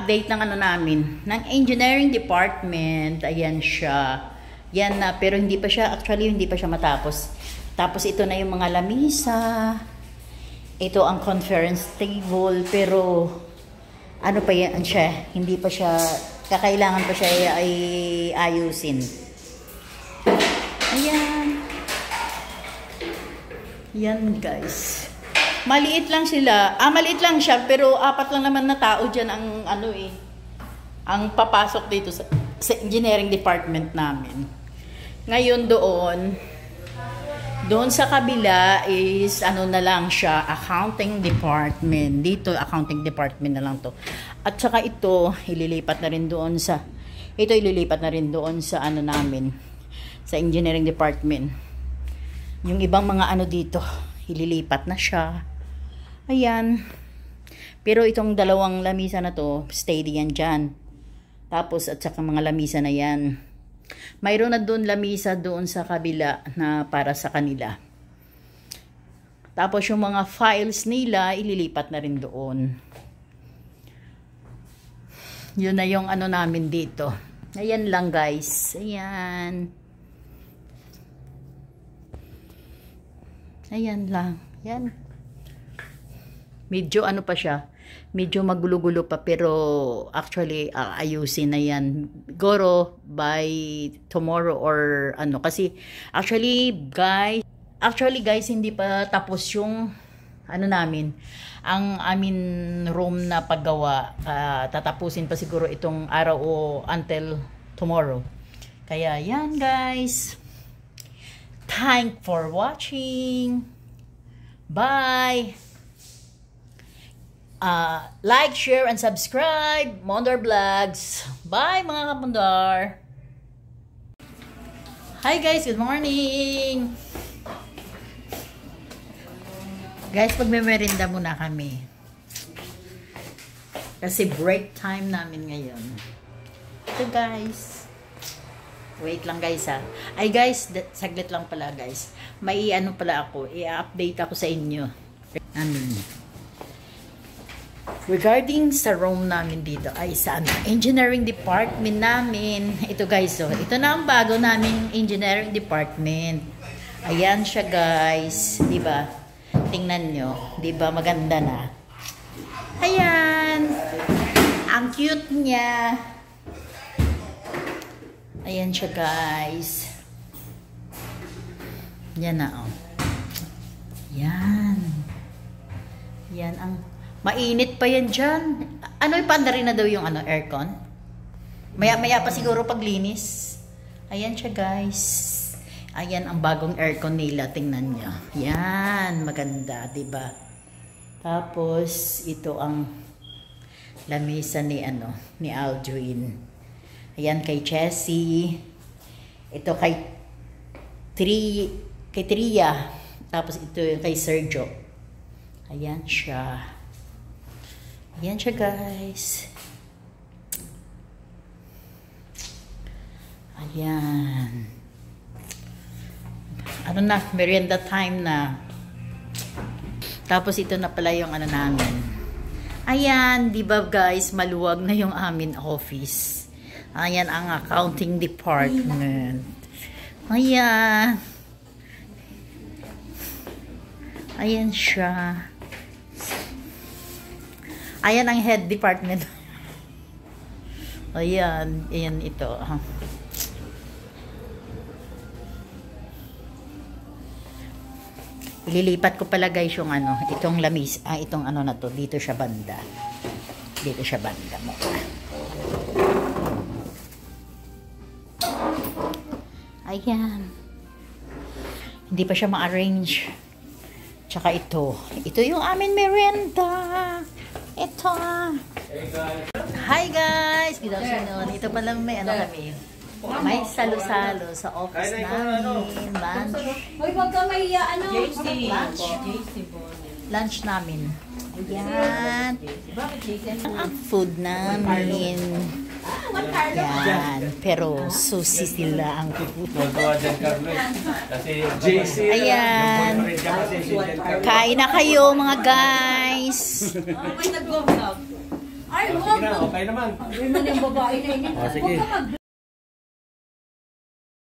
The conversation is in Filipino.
update ng ano namin, ng engineering department. Ayan siya. Yan na, pero hindi pa siya, actually hindi pa siya matapos. Tapos ito na yung mga lamisa. Ito ang conference table, pero ano pa yan siya, hindi pa siya, kakailangan pa siya ay ayusin. Ayan. Yan guys. Maliit lang sila. Maliit lang siya, pero 4 lang naman na tao dyan ang ano ang papasok dito sa engineering department namin. Ngayon doon sa kabila is ano na lang siya, accounting department. Dito accounting department na lang to. At saka ito ililipat na rin doon sa ano namin, sa engineering department. Yung ibang mga ano dito ililipat na siya. Ayan. Pero itong dalawang lamisa na to, steady yan dyan. Tapos at saka mga lamisa na yan. Mayroon na doon lamisa doon sa kabila na para sa kanila. Tapos yung mga files nila ililipat na rin doon. Yun na yung ano namin dito. Ayan lang guys. Ayan. Ayan lang. Ayan. Medyo ano pa siya. Medyo magulo-gulo pa, pero actually ayusin na yan. Siguro by tomorrow or ano. Kasi actually guys hindi pa tapos yung ano namin. Ang amin room na paggawa. Tatapusin pa siguro itong araw o until tomorrow. Kaya yan guys. Thanks for watching. Bye. Like, share, and subscribe. Mondar Vlogs. Bye mga kapundar. Hi guys, good morning. Guys, pagme-merinda muna kami. Kasi break time namin ngayon. Ito guys. Wait lang guys ha. Ay guys, saglit lang pala guys. May ano pala ako, i-update ako sa inyo. Regarding sa room namin dito, ay sa engineering department namin. Ito guys, ito na ang bago naming engineering department. Ayan siya guys, 'di ba? Tingnan nyo, 'di ba maganda na? Ayan. Ang cute niya. Ayan siya guys. Yan na Yan. Yan ang mainit pa yan dyan. Ano, ipanda rin na daw yung aircon? Maya-maya pa siguro paglinis. Ayan siya guys. Ayan ang bagong aircon nila. Tingnan nyo. Yan. Maganda, diba? Tapos, ito ang lamisa ni Aldrin. Ayan kay Jessie. Ito kay Tria. Tapos ito yung kay Sergio. Ayan siya. Ayan siya guys. Ayan. Ano na, merienda time na. Tapos ito na pala yung namin. Ayan, di ba guys, maluwag na yung amin office. Ayan ang accounting department. Ayan. Ayan siya. Ayan ang head department. Ayan. Ayan ito. Ililipat ko pala guys yung itong lamis. Itong na to. Dito siya banda. Dito siya banda mo. Ayan. Hindi pa siya ma-arrange. Tsaka ito. Ito yung amin merienda. Ito. Hi guys. Good afternoon. Ito pala may kami. May salo-salo sa office namin. Lunch. Hoy, wag ka may Lunch namin. Ayan. Ang food namin. Yan. Pero susi sila ang puputo. Ayan. Kain na kayo mga guys. Sige na, okay naman. Ay, man yung babae na yun. Sige.